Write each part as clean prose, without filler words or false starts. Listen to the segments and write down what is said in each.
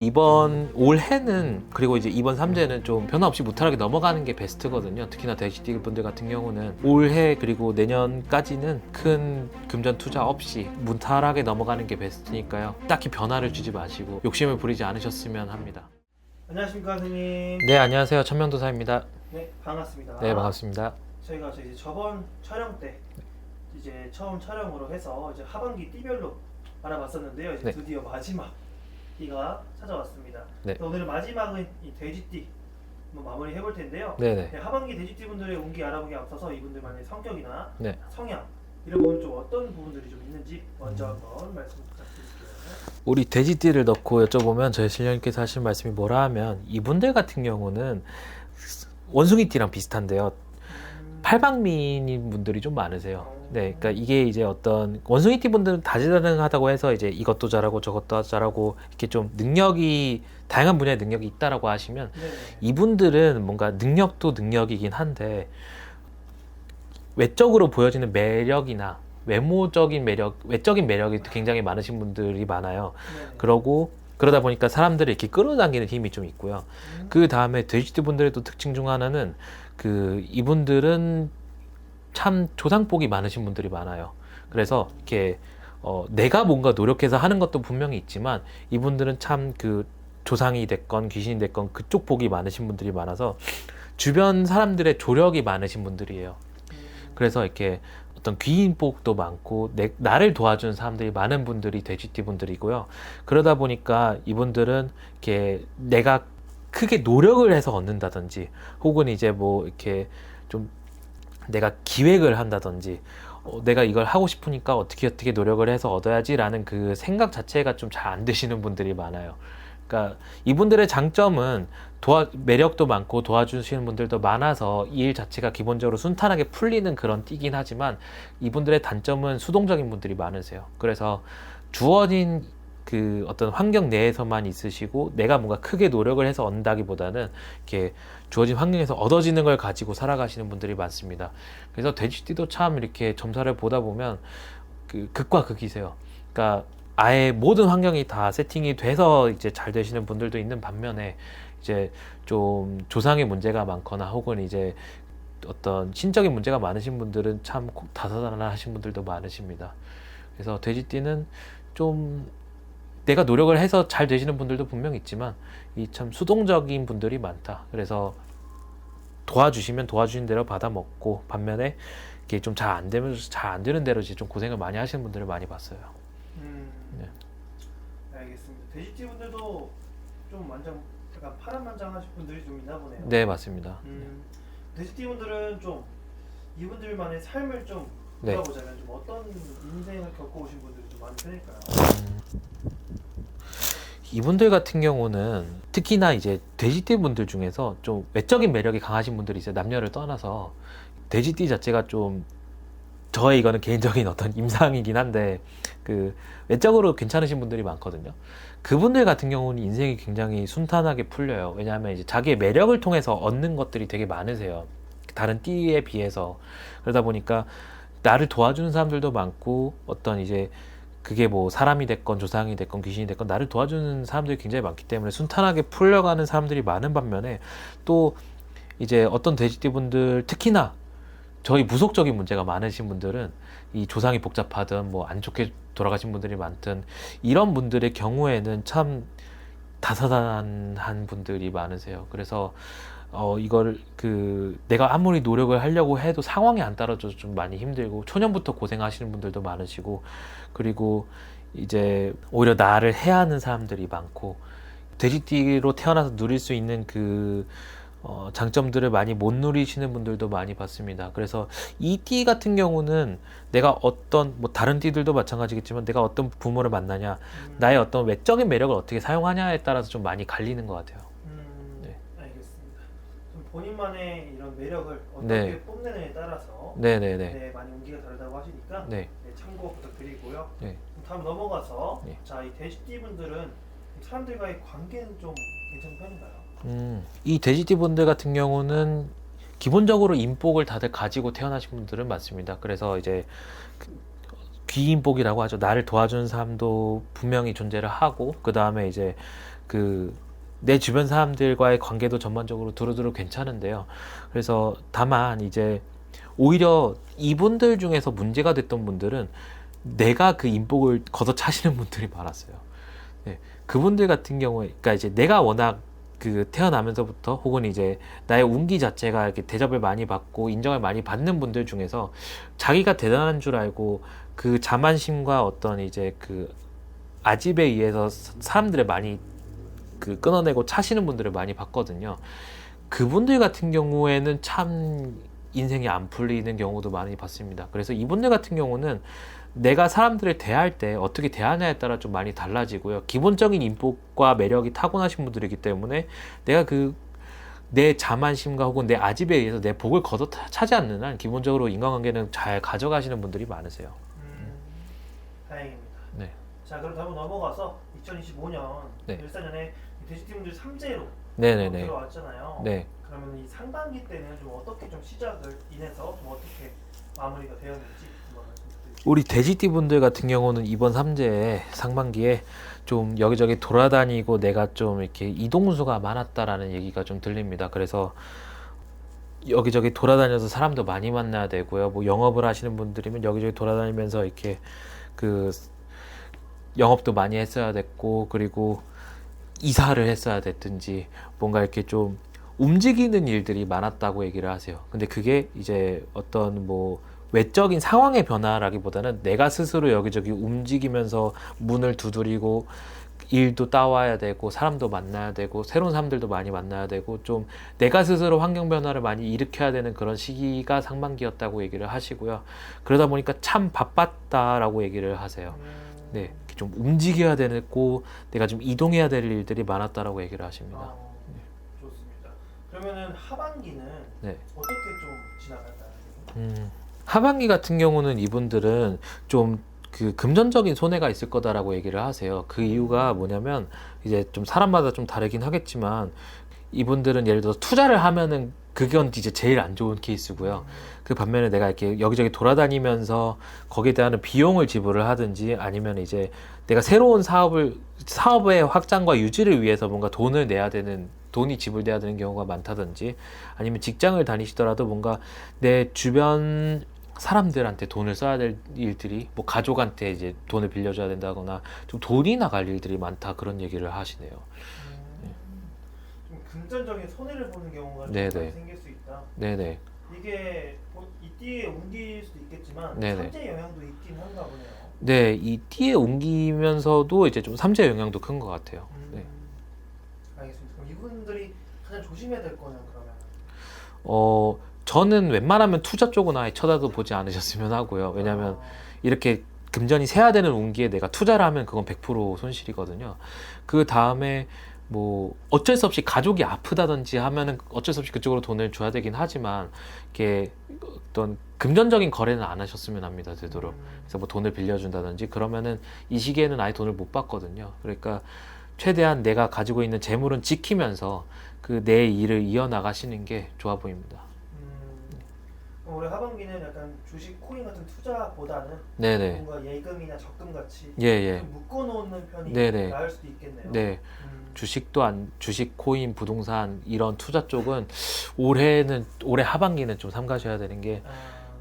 이번 올해는 그리고 이제 이번 3제는 좀 변화 없이 무탈하게 넘어가는 게 베스트거든요. 특히나 돼지띠 분들 같은 경우는 올해 그리고 내년까지는 큰 금전 투자 없이 무탈하게 넘어가는 게 베스트니까요. 딱히 변화를 주지 마시고 욕심을 부리지 않으셨으면 합니다. 안녕하십니까 선생님. 네, 안녕하세요. 천명도사입니다. 네, 반갑습니다. 네, 반갑습니다. 저희가 이제 저번 촬영 때 이제 처음 촬영으로 해서 이제 하반기 띠별로 알아봤었는데요. 이제 네. 드디어 마지막 띠가 찾아왔습니다. 네. 오늘 마지막은 이 돼지띠 한번 마무리 해볼 텐데요. 네네. 네, 하반기 돼지띠 분들의 운기 알아보기 앞서서 이분들만의 성격이나 네. 성향 이런 부분 좀 어떤 부분들이 좀 있는지 먼저 한번 말씀 부탁드릴게요. 우리 돼지띠를 넣고 여쭤보면 저희 신령님께서 하신 말씀이 뭐라 하면 이분들 같은 경우는 원숭이띠랑 비슷한데요. 팔방미인 분들이 좀 많으세요. 네, 그러니까 이게 이제 어떤 원숭이띠 분들은 다재다능하다고 해서 이제 이것도 잘하고 저것도 잘하고 이렇게 좀 능력이 다양한 분야의 능력이 있다라고 하시면 네네. 이분들은 뭔가 능력도 능력이긴 한데 외적으로 보여지는 매력이나 외모적인 매력, 외적인 매력이 굉장히 많으신 분들이 많아요. 네네. 그러다 보니까 사람들을 이렇게 끌어당기는 힘이 좀 있고요. 그 다음에 돼지띠 분들의 또 특징 중 하나는 이분들은 참 조상복이 많으신 분들이 많아요. 그래서 이렇게 내가 뭔가 노력해서 하는 것도 분명히 있지만 이분들은 참 조상이 됐건 귀신이 됐건 그쪽 복이 많으신 분들이 많아서 주변 사람들의 조력이 많으신 분들이에요. 그래서 이렇게 어떤 귀인복도 많고 나를 도와주는 사람들이 많은 분들이 돼지띠 분들이고요. 그러다 보니까 이분들은 이렇게 내가 크게 노력을 해서 얻는다든지 혹은 이제 뭐 이렇게 좀 내가 기획을 한다든지 내가 이걸 하고 싶으니까 어떻게 노력을 해서 얻어야지라는 그 생각 자체가 좀 잘 안 되시는 분들이 많아요. 그러니까 이분들의 장점은 매력도 많고 도와주시는 분들도 많아서 이 일 자체가 기본적으로 순탄하게 풀리는 그런 띠긴 하지만 이분들의 단점은 수동적인 분들이 많으세요. 그래서 주어진 어떤 환경 내에서만 있으시고 내가 뭔가 크게 노력을 해서 얻는다기보다는 이렇게 주어진 환경에서 얻어지는 걸 가지고 살아가시는 분들이 많습니다. 그래서 돼지띠도 참 이렇게 점사를 보다 보면 극과 극이세요. 그러니까 아예 모든 환경이 다 세팅이 돼서 이제 잘 되시는 분들도 있는 반면에 이제 좀 조상의 문제가 많거나 혹은 이제 어떤 신적인 문제가 많으신 분들은 참 다사다난하신 분들도 많으십니다. 그래서 돼지띠는 좀 내가 노력을 해서 잘 되시는 분들도 분명 있지만 이 참 수동적인 분들이 많다. 그래서 도와주시면 도와주신 대로 받아 먹고 반면에 이게 좀 잘 안 되면 잘 안 되는 대로 이제 좀 고생을 많이 하시는 분들을 많이 봤어요. 네. 알겠습니다. 돼지띠 분들도 좀 약간 파란만장하신 분들이 좀 있나 보네요. 네, 맞습니다. 돼지띠 분들은 좀 이분들만의 삶을 좀 네. 돌아보자면 좀 어떤 인생을 겪어오신 분들이 좀 많은 편일까요? 이분들 같은 경우는 특히나 이제 돼지띠 분들 중에서 좀 외적인 매력이 강하신 분들이 있어요. 남녀를 떠나서 돼지띠 자체가 좀 저의 이거는 개인적인 어떤 임상이긴 한데 외적으로 괜찮으신 분들이 많거든요. 그분들 같은 경우는 인생이 굉장히 순탄하게 풀려요. 왜냐하면 이제 자기의 매력을 통해서 얻는 것들이 되게 많으세요. 다른 띠에 비해서. 그러다 보니까 나를 도와주는 사람들도 많고 어떤 이제 그게 뭐 사람이 됐건 조상이 됐건 귀신이 됐건 나를 도와주는 사람들이 굉장히 많기 때문에 순탄하게 풀려가는 사람들이 많은 반면에 또 이제 어떤 돼지띠 분들 특히나 저희 무속적인 문제가 많으신 분들은 이 조상이 복잡하든 뭐 안 좋게 돌아가신 분들이 많든 이런 분들의 경우에는 참 다사다난한 분들이 많으세요. 그래서 이걸 내가 아무리 노력을 하려고 해도 상황이 안 따라줘서 좀 많이 힘들고 초년부터 고생하시는 분들도 많으시고 그리고 이제 오히려 나를 해하는 사람들이 많고 돼지띠로 태어나서 누릴 수 있는 장점들을 많이 못 누리시는 분들도 많이 봤습니다. 그래서 이 띠 같은 경우는 내가 뭐 다른 띠들도 마찬가지겠지만 내가 어떤 부모를 만나냐 나의 어떤 외적인 매력을 어떻게 사용하냐에 따라서 좀 많이 갈리는 것 같아요. 네. 알겠습니다. 좀 본인만의 이런 매력을 어떻게 네. 뽐내느냐에 따라서 네네네. 많이 운기가 다르다고 하시니까 네. 참고 부탁드리고요. 네. 다음 넘어가서 네. 자, 이 돼지띠 분들은 사람들과의 관계는 좀 괜찮은 편인가요? 이 돼지띠 분들 같은 경우는 기본적으로 인복을 다들 가지고 태어나신 분들은 많습니다. 그래서 이제 귀인복이라고 하죠. 나를 도와주는 사람도 분명히 존재를 하고 그 다음에 이제 그 내 주변 사람들과의 관계도 전반적으로 두루두루 괜찮은데요. 그래서 다만 이제 오히려 이분들 중에서 문제가 됐던 분들은 내가 그 인복을 걷어차시는 분들이 많았어요. 네, 그분들 같은 경우에, 그러니까 이제 내가 워낙 그 태어나면서부터 혹은 이제 나의 운기 자체가 이렇게 대접을 많이 받고 인정을 많이 받는 분들 중에서 자기가 대단한 줄 알고 그 자만심과 어떤 이제 그 아집에 의해서 사람들을 많이 그 끊어내고 차시는 분들을 많이 봤거든요. 그분들 같은 경우에는 참 인생이 안 풀리는 경우도 많이 봤습니다. 그래서 이분들 같은 경우는 내가 사람들을 대할 때 어떻게 대하냐에 따라 좀 많이 달라지고요. 기본적인 인복과 매력이 타고나신 분들이기 때문에 내가 그 내 자만심과 혹은 내 아집에 의해서 내 복을 걷어차지 않는 한 기본적으로 인간관계는 잘 가져가시는 분들이 많으세요. 다행입니다. 네. 자, 그럼 한번 넘어가서 2025년, 네. 14년에 돼지띠분들 3제로 네네네. 들어왔잖아요. 네. 그러면 이 상반기 때는 좀 어떻게 좀 시작을 인해서 좀 어떻게 마무리가 되었는지 한번 말씀드릴게요. 우리 돼지띠 분들 같은 경우는 이번 3제 상반기에 좀 여기저기 돌아다니고 내가 좀 이렇게 이동수가 많았다라는 얘기가 좀 들립니다. 그래서 여기저기 돌아다녀서 사람도 많이 만나야 되고요. 뭐 영업을 하시는 분들이면 여기저기 돌아다니면서 이렇게 그 영업도 많이 했어야 됐고, 그리고 이사를 했어야 됐든지 뭔가 이렇게 좀 움직이는 일들이 많았다고 얘기를 하세요. 근데 그게 이제 어떤 뭐 외적인 상황의 변화라기보다는 내가 스스로 여기저기 움직이면서 문을 두드리고 일도 따와야 되고 사람도 만나야 되고 새로운 사람들도 많이 만나야 되고 좀 내가 스스로 환경 변화를 많이 일으켜야 되는 그런 시기가 상반기였다고 얘기를 하시고요. 그러다 보니까 참 바빴다라고 얘기를 하세요. 네, 좀 움직여야 되고 내가 좀 이동해야 될 일들이 많았다라고 얘기를 하십니다. 좋습니다. 그러면은 하반기는 네. 어떻게 좀 지나갈까요? 하반기 같은 경우는 이분들은 좀 그 금전적인 손해가 있을 거다라고 얘기를 하세요. 그 이유가 뭐냐면 이제 좀 사람마다 좀 다르긴 하겠지만 이분들은 예를 들어서 투자를 하면은 그건 이제 제일 안 좋은 케이스고요. 그 반면에 내가 이렇게 여기저기 돌아다니면서 거기에 대한 비용을 지불을 하든지 아니면 이제 내가 새로운 사업의 확장과 유지를 위해서 뭔가 돈이 지불돼야 되는 경우가 많다든지 아니면 직장을 다니시더라도 뭔가 내 주변 사람들한테 돈을 써야 될 일들이 뭐 가족한테 이제 돈을 빌려줘야 된다거나 좀 돈이 나갈 일들이 많다 그런 얘기를 하시네요. 좀 금전적인 손해를 보는 경우가 좀 네네. 많이 생길 수 있다. 네네. 이게 뭐 이 띠에 옮길 수도 있겠지만 네네. 삼재 영향도 있긴 한가 보네요. 네, 이 띠에 옮기면서도 이제 좀 삼재 영향도 큰 것 같아요. 네. 알겠습니다. 그럼 이분들이 가장 조심해야 될 거는 그러면 저는 웬만하면 투자 쪽은 아예 쳐다도 보지 않으셨으면 하고요. 왜냐하면 이렇게 금전이 새야 되는 운기에 내가 투자를 하면 그건 100% 손실이거든요. 그 다음에 뭐 어쩔 수 없이 가족이 아프다든지 하면은 어쩔 수 없이 그쪽으로 돈을 줘야 되긴 하지만 이렇게 어떤 금전적인 거래는 안 하셨으면 합니다. 되도록. 그래서 뭐 돈을 빌려준다든지 그러면은 이 시기에는 아예 돈을 못 받거든요. 그러니까 최대한 내가 가지고 있는 재물은 지키면서 그 내 일을 이어나가시는 게 좋아 보입니다. 그럼 올해 하반기는 약간 주식, 코인 같은 투자보다는 네네. 뭔가 예금이나 적금 같이 예예. 좀 묶어놓는 편이 네네. 나을 수도 있겠네요. 네. 주식, 코인, 부동산 이런 투자 쪽은 올해 하반기는 좀 삼가셔야 되는 게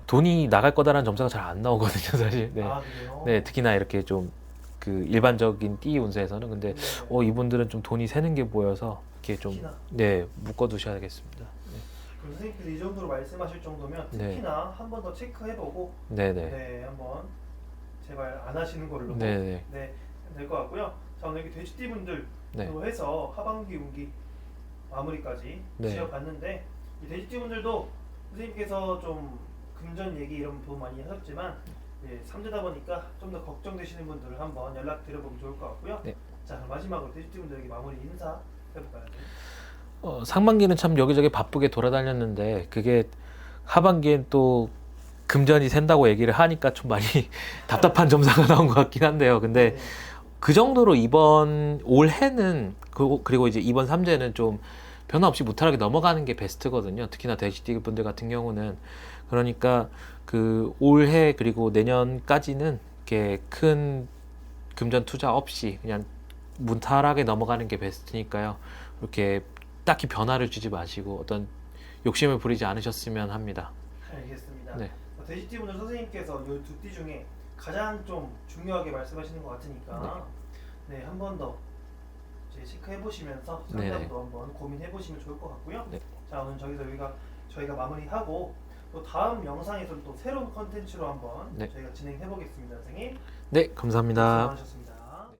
돈이 나갈 거다라는 점수가 잘 안 나오거든요, 사실. 네. 그래요? 네, 특히나 이렇게 좀 그 일반적인 띠 운세에서는 근데 이분들은 좀 돈이 새는 게 보여서 이렇게 좀 특히나. 네, 묶어 두셔야겠습니다. 그럼 선생님께서 이 정도로 말씀하실 정도면 네. 특히나 한 번 더 체크해보고 네, 네. 네, 한번 제발 안 하시는 걸로 네, 네, 될 것 같고요. 자, 오늘 이렇게 돼지띠 분들로 네. 해서 하반기 운기 마무리까지 네. 지어봤는데 이 돼지띠 분들도 선생님께서 좀 금전 얘기 이런 부분 많이 하셨지만 예, 3대다 보니까 좀 더 걱정되시는 분들을 한번 연락 드려보면 좋을 것 같고요. 네. 자, 그럼 마지막으로 돼지띠 분들에게 마무리 인사 해볼까요? 상반기는 참 여기저기 바쁘게 돌아다녔는데 그게 하반기엔 또 금전이 샌다고 얘기를 하니까 좀 많이 답답한 점사가 나온 것 같긴 한데요. 근데 그 정도로 이번 올해는 그리고 이제 이번 3제는 좀 변화 없이 무탈하게 넘어가는 게 베스트거든요. 특히나 돼지띠 분들 같은 경우는 그러니까 그 올해 그리고 내년까지는 이렇게 큰 금전 투자 없이 그냥 무탈하게 넘어가는 게 베스트니까요. 이렇게 딱히 변화를 주지 마시고 어떤 욕심을 부리지 않으셨으면 합니다. 알겠습니다. 네. 돼지띠 분들 선생님께서 이 두 띠 중에 가장 좀 중요하게 말씀하시는 것 같으니까 네, 한 번 더 이제 체크해 보시면서 네네. 상담도 한번 고민해 보시면 좋을 것 같고요. 네. 자, 오늘 저희가 마무리하고 또 다음 영상에서는 또 새로운 컨텐츠로 한번 네. 저희가 진행해 보겠습니다, 선생님. 네, 감사합니다. 수고하셨습니다.